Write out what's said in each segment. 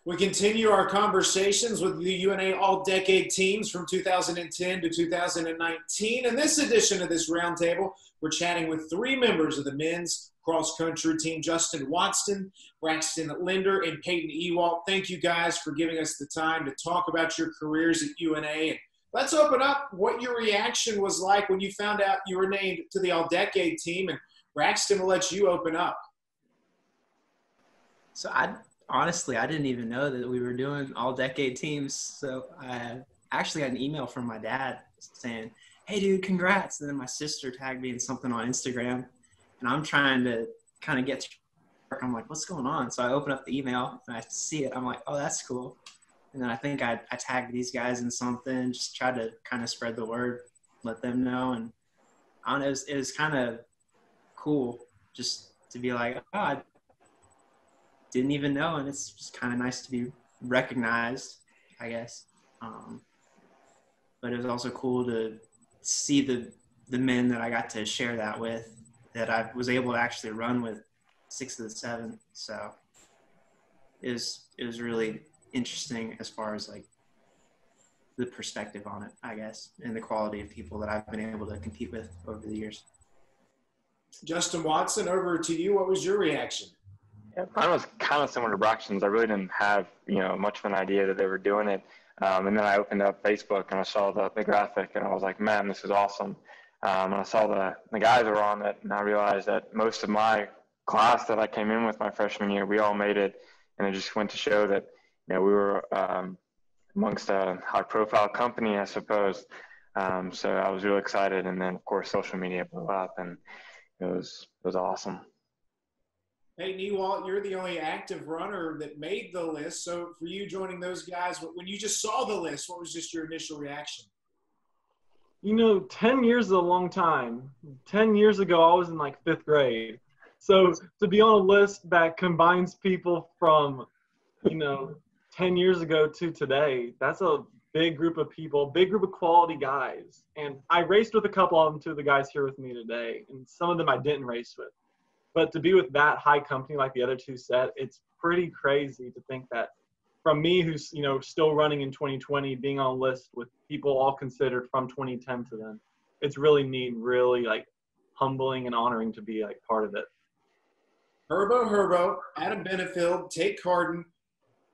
We continue our conversations with the UNA All-Decade teams from 2010 to 2019. In this edition of this roundtable, we're chatting with three members of the men's cross-country team, Justin Watson, Braxton Linder, and Peyton Ewoldt. Thank you guys for giving us the time to talk about your careers at UNA. And let's open up what your reaction was like when you found out you were named to the All-Decade team. And Braxton, will let you open up. So honestly, I didn't even know that we were doing all-decade teams. So I actually got an email from my dad saying, "Hey, dude, congrats." And then my sister tagged me in something on Instagram. And I'm trying to kind of get to work. I'm like, what's going on? So I open up the email and I see it. I'm like, oh, that's cool. And then I think I tagged these guys in something, just tried to kind of spread the word, let them know. And I don't know, it was kind of cool just to be like, oh, I didn't even know. And it's just kind of nice to be recognized, I guess. But it was also cool to see the men that I got to share that with, that I was able to actually run with 6 of the 7. So it was really interesting as far as like the perspective on it, I guess, and the quality of people that I've been able to compete with over the years. Justin Watson, over to you. What was your reaction? Yeah, mine was kind of similar to Braxton's. I really didn't have, much of an idea that they were doing it. And then I opened up Facebook and I saw the graphic and I was like, man, this is awesome. And I saw the guys were on it, and I realized that most of my class that I came in with my freshman year, we all made it. And it just went to show that, we were amongst a high-profile company, I suppose. So I was really excited. And then, of course, social media blew up, and it was awesome. Hey, Kneewalt, you're the only active runner that made the list. So for you joining those guys, when you just saw the list, what was just your initial reaction? 10 years is a long time. 10 years ago, I was in like 5th grade. So to be on a list that combines people from, 10 years ago to today, that's a big group of people, big group of quality guys. And I raced with a couple of them, 2 of the guys here with me today, and some of them I didn't race with. But to be with that high company like the other 2 said, it's pretty crazy to think that from me, who's, still running in 2020, being on a list with people all considered from 2010 to then, it's really neat, really like humbling and honoring to be like part of it. Herbo, Adam Benefield, Tate Carden,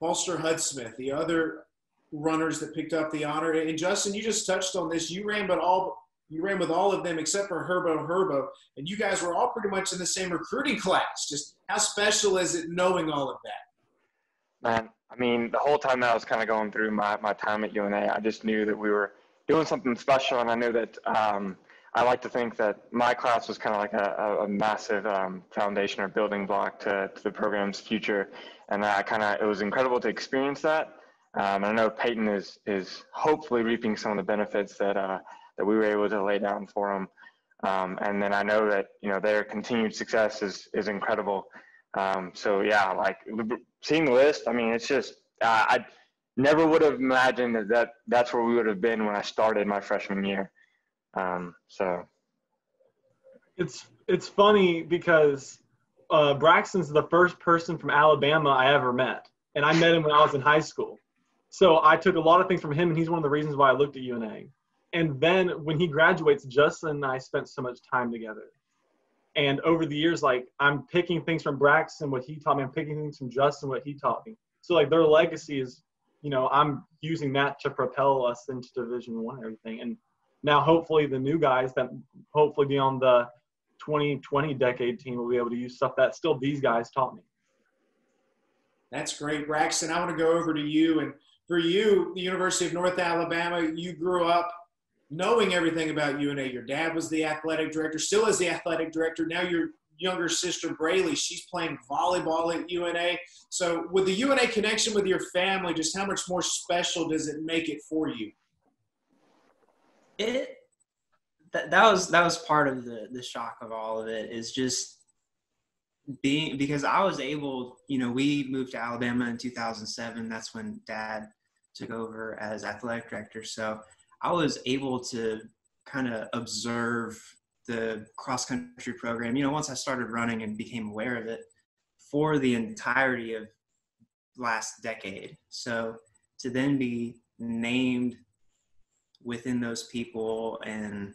Foster Hudsmith, the other runners that picked up the honor. And Justin, you just touched on this. You ran with all of them except for Herbo, and you guys were all pretty much in the same recruiting class. Just how special is it knowing all of that? Man, I mean, the whole time that I was kind of going through my time at UNA, I just knew that we were doing something special, and I knew that I like to think that my class was kind of like a massive foundation or building block to the program's future, and it was incredible to experience that. And I know Peyton is hopefully reaping some of the benefits that we were able to lay down for him, and then I know that their continued success is incredible. So yeah, like seeing the list, I mean, it's just, I never would have imagined that's where we would have been when I started my freshman year. So. It's funny because Braxton's the first person from Alabama I ever met. And I met him when I was in high school. So I took a lot of things from him, and he's one of the reasons why I looked at UNA. And then when he graduates, Justin and I spent so much time together. And over the years, like, I'm picking things from Braxton, what he taught me. I'm picking things from Justin, what he taught me. So, like, their legacy is, I'm using that to propel us into Division I and everything. And now, hopefully, the new guys that hopefully be on the 2020 decade team will be able to use stuff that still these guys taught me. That's great. Braxton, I want to go over to you. And for you, the University of North Alabama, you grew up knowing everything about UNA. Your dad was the athletic director, still is the athletic director. Now your younger sister, Braylee, she's playing volleyball at UNA. So with the UNA connection with your family, just how much more special does it make it for you? That was part of the shock of all of it, is just being, because I was able, we moved to Alabama in 2007. That's when Dad took over as athletic director. So I was able to kind of observe the cross-country program, once I started running and became aware of it, for the entirety of last decade. So to then be named within those people, and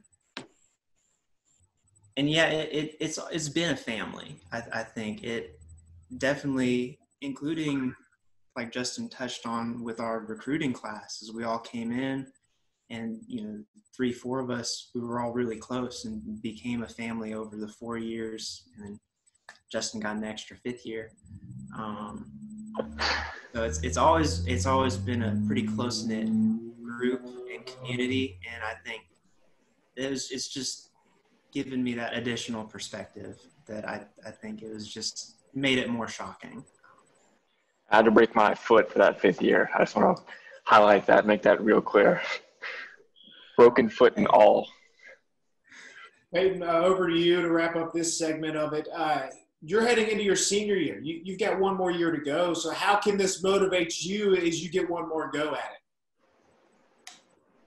yeah, it's been a family. I think it definitely, including like Justin touched on with our recruiting class, as we all came in, and 3-4 of us, we were all really close and became a family over the 4 years, and then Justin got an extra 5th year. So it's always been a pretty close knit group and community, and I think it's just given me that additional perspective that I think it was just made it more shocking. I had to break my foot for that 5th year. I just want to highlight that, make that real clear. Broken foot and all. Peyton, over to you to wrap up this segment of it. You're heading into your senior year. You've got one more year to go. So how can this motivate you as you get one more go at it?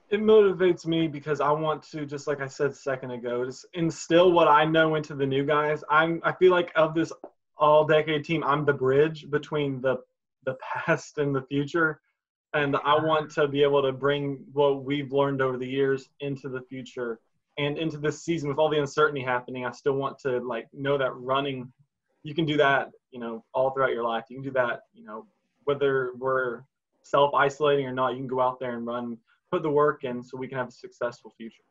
It motivates me because I want to, just like I said a second ago, just instill what I know into the new guys. I feel like of this all-decade team, I'm the bridge between the past and the future. And I want to be able to bring what we've learned over the years into the future and into this season with all the uncertainty happening. I still want to know that running, you can do that, all throughout your life. You can do that, whether we're self-isolating or not, you can go out there and run, put the work in so we can have a successful future.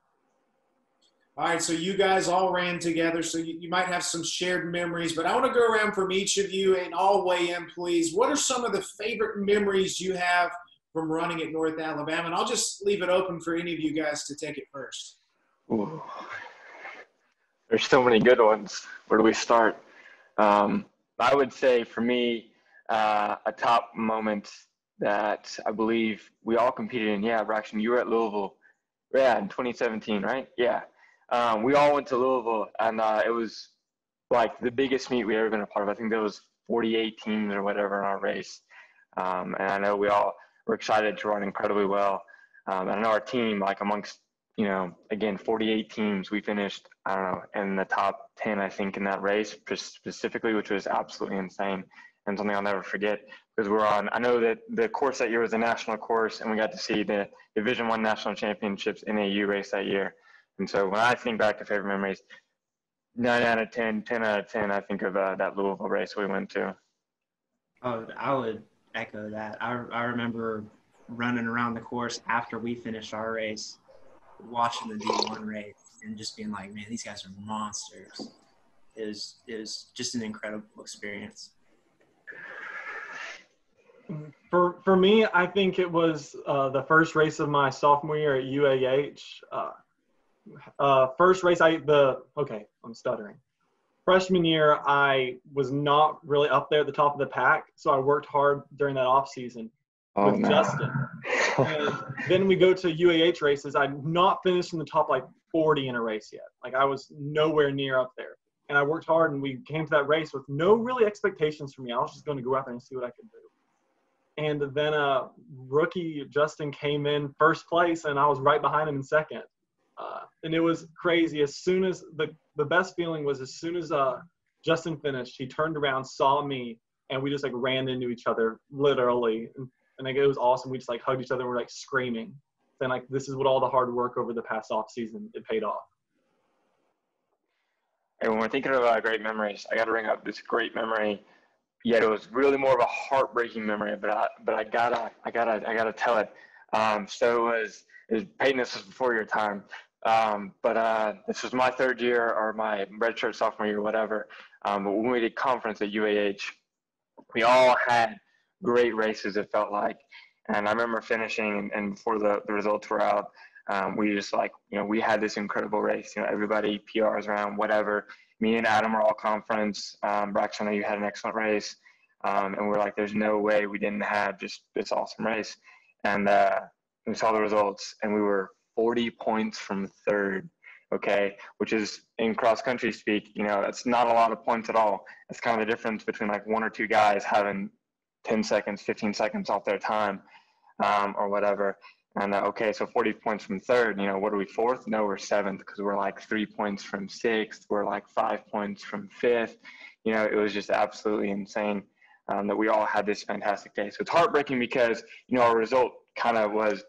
All right, so you guys all ran together, so you might have some shared memories, but I want to go around from each of you and all weigh in, please. What are some of the favorite memories you have from running at North Alabama? And I'll just leave it open for any of you guys to take it first. Ooh. There's so many good ones. Where do we start? I would say for me, a top moment that I believe we all competed in. Yeah, Braxton, you were at Louisville. Yeah, in 2017, right? Yeah. We all went to Louisville, and it was like the biggest meet we ever been a part of. I think there was 48 teams or whatever in our race. And I know we all were excited to run incredibly well. And I know our team, like amongst, again, 48 teams, we finished, I don't know, in the top 10, I think, in that race specifically, which was absolutely insane and something I'll never forget, because I know that the course that year was a national course, and we got to see the Division I National Championships NAU race that year. And so when I think back to favorite memories, 9 out of 10, 10 out of 10, I think of that Louisville race we went to. Oh, I would echo that. I remember running around the course after we finished our race, watching the D1 race, and just being like, man, these guys are monsters. It was just an incredible experience. For me, I think it was the first race of my sophomore year at UAH. First race, I'm stuttering. Freshman year, I was not really up there at the top of the pack, so I worked hard during that off season with Justin. And then we go to UAH races. I'd not finished in the top 40 in a race yet. I was nowhere near up there. And I worked hard, and we came to that race with no really expectations for me. I was just going to go out there and see what I could do. And then rookie Justin came in first place, and I was right behind him in second. And it was crazy. As soon as the best feeling was, as soon as Justin finished, he turned around, saw me, and we just ran into each other literally. And it was awesome. We just hugged each other. And we're screaming. Then this is what all the hard work over the past off season, it paid off. And when we're thinking about great memories, I got to bring up this great memory. Yet it was really more of a heartbreaking memory, but I gotta tell it. So it was Peyton. This was before your time, but this was my 3rd year or my redshirt sophomore year, whatever. But when we did conference at UAH, we all had great races. It felt like, and I remember finishing and before the results were out, we just we had this incredible race. Everybody PRs around, whatever. Me and Adam were all conference. Braxton, I know you had an excellent race. And we're like, there's no way we didn't have just this awesome race. And we saw the results, and we were 40 points from 3rd, okay, which is, in cross-country speak, that's not a lot of points at all. It's kind of the difference between 1 or 2 guys having 10 seconds, 15 seconds off their time or whatever. And so 40 points from 3rd, what are we, 4th? No, we're 7th, because we're 3 points from 6th. We're 5 points from 5th. It was just absolutely insane. that we all had this fantastic day. So it's heartbreaking because, our result kind of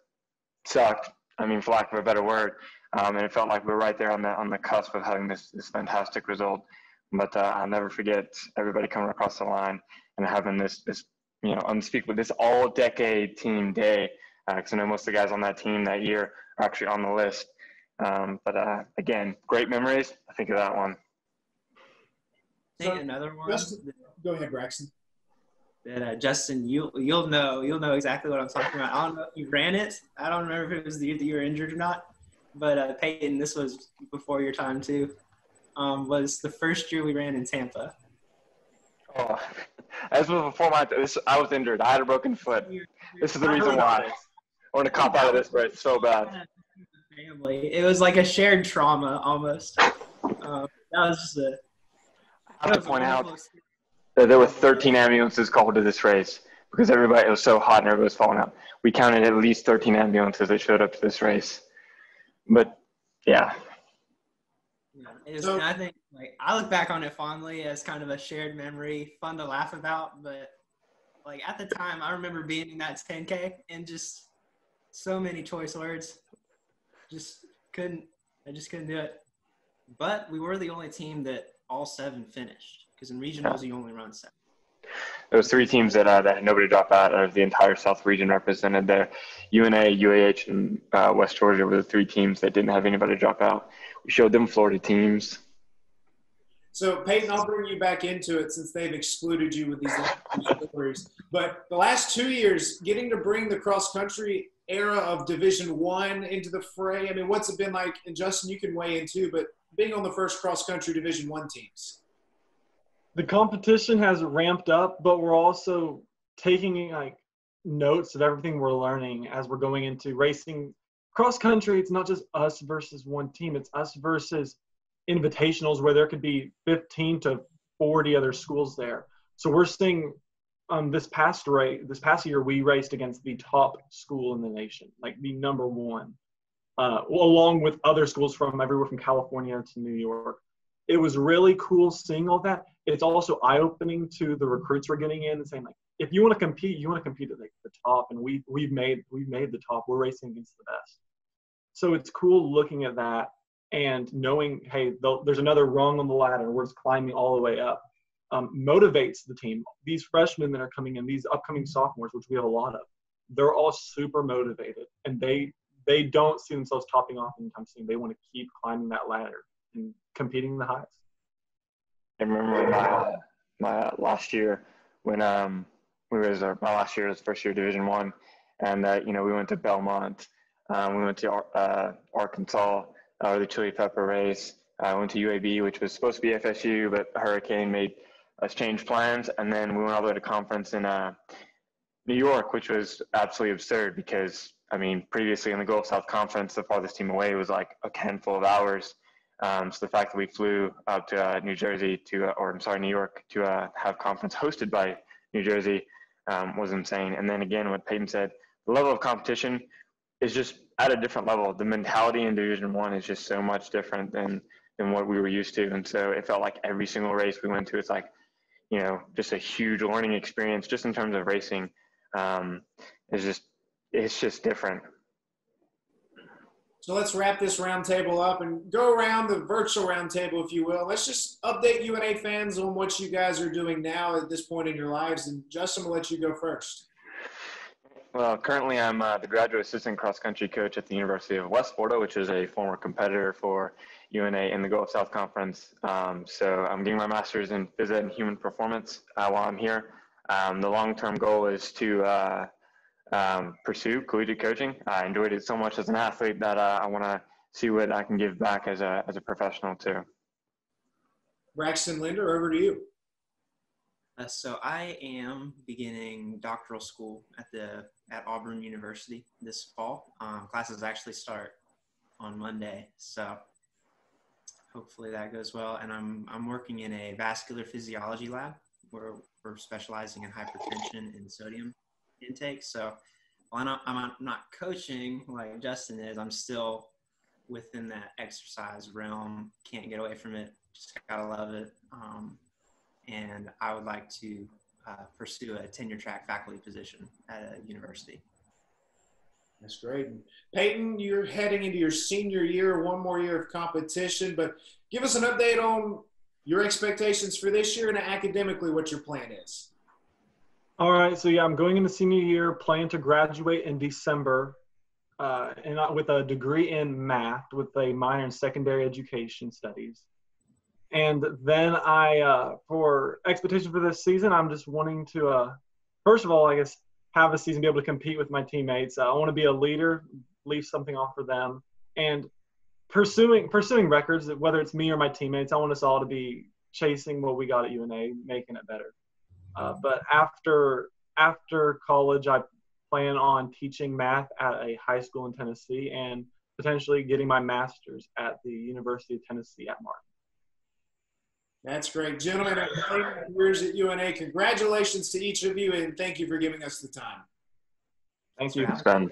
sucked. I mean, for lack of a better word. And it felt like we were right there on the cusp of having this fantastic result. But I'll never forget everybody coming across the line and having this unspeakable, this all-decade team day. Because I know most of the guys on that team that year are actually on the list. But again, great memories. I think of that one. I think another one. Go ahead, Braxton. That Justin, you'll know exactly what I'm talking about. I don't know if you ran it. I don't remember if it was the year that you were injured or not. But Peyton, this was before your time too. Was the first year we ran in Tampa. Oh, this was before I was injured. I had a broken foot. This is the reason why. I want to cop out of this, but it's so bad. Family. It was like a shared trauma almost. That was just I have to point out that there were 13 ambulances called to this race because it was so hot and everybody was falling out. We counted at least 13 ambulances that showed up to this race. But yeah. And I think I look back on it fondly as kind of a shared memory, fun to laugh about. But at the time, I remember being in that 10K and just so many choice words. I just couldn't do it. But we were the only team that all 7 finished because in regionals you only run 7. There was 3 teams that had nobody drop out of the entire South region represented there. UNA, UAH, and West Georgia were the 3 teams that didn't have anybody drop out. We showed them Florida teams. So, Peyton, I'll bring you back into it since they've excluded you with these stories. But the last 2 years, getting to bring the cross-country era of Division I into the fray, I mean, what's it been like? And, Justin, you can weigh in too, but being on the first cross-country Division I teams. The competition has ramped up, but we're also taking notes of everything we're learning as we're going into racing. Cross country, it's not just us versus one team. It's us versus invitationals where there could be 15 to 40 other schools there. So we're seeing this past year, we raced against the top school in the nation, like the number one, along with other schools from everywhere from California to New York. It was really cool seeing all that. It's also eye-opening to the recruits we're getting in and saying, if you want to compete, you want to compete at the top, and we've made the top. We're racing against the best. So it's cool looking at that and knowing, hey, there's another rung on the ladder. We're just climbing all the way up. Motivates the team. These freshmen that are coming in, these upcoming sophomores, which we have a lot of, they're all super motivated, and they don't see themselves topping off anytime soon. They want to keep climbing that ladder and competing the highest. I remember my last year when my last year was first year Division I, and we went to Belmont, we went to Arkansas, the Chili Pepper race. I went to UAB, which was supposed to be FSU, but a hurricane made us change plans, and then we went all the way to conference in New York, which was absolutely absurd because previously in the Gulf South Conference, the farthest team away was like a handful of hours. So the fact that we flew out to New York to have conference hosted by New Jersey was insane. And then again, what Peyton said, the level of competition is just at a different level. The mentality in Division I is just so much different than what we were used to. And so it felt like every single race we went to, it's like, just a huge learning experience just in terms of racing. It's just different. So let's wrap this roundtable up and go around the virtual roundtable, if you will. Let's just update UNA fans on what you guys are doing now at this point in your lives. And Justin, we'll let you go first. Well, currently I'm the graduate assistant cross-country coach at the University of West Florida, which is a former competitor for UNA in the Gulf South Conference. So I'm getting my master's in phys ed and human performance while I'm here. The long-term goal is to pursue collegiate coaching. I enjoyed it so much as an athlete that I want to see what I can give back as a professional too. Braxton, Linder, over to you. So I am beginning doctoral school at Auburn University this fall. Classes actually start on Monday, so hopefully that goes well. And I'm working in a vascular physiology lab where we're specializing in hypertension and sodium intake. So while I'm not coaching like Justin is, I'm still within that exercise realm. Can't get away from it. Just gotta love it. And I would like to pursue a tenure track faculty position at a university. That's great. Peyton, you're heading into your senior year, one more year of competition, but give us an update on your expectations for this year and academically what your plan is. All right, so yeah, I'm going into senior year, plan to graduate in December, and with a degree in math with a minor in secondary education studies. And then for expectation for this season, I'm just wanting to, first of all, I guess, have a season, be able to compete with my teammates. I want to be a leader, leave something off for them, and pursuing records, whether it's me or my teammates. I want us all to be chasing what we got at UNA, making it better. But after college, I plan on teaching math at a high school in Tennessee and potentially getting my master's at the University of Tennessee at Martin. That's great. Gentlemen, careers at UNA, congratulations to each of you, and thank you for giving us the time. Thank you. Thanks, Ben.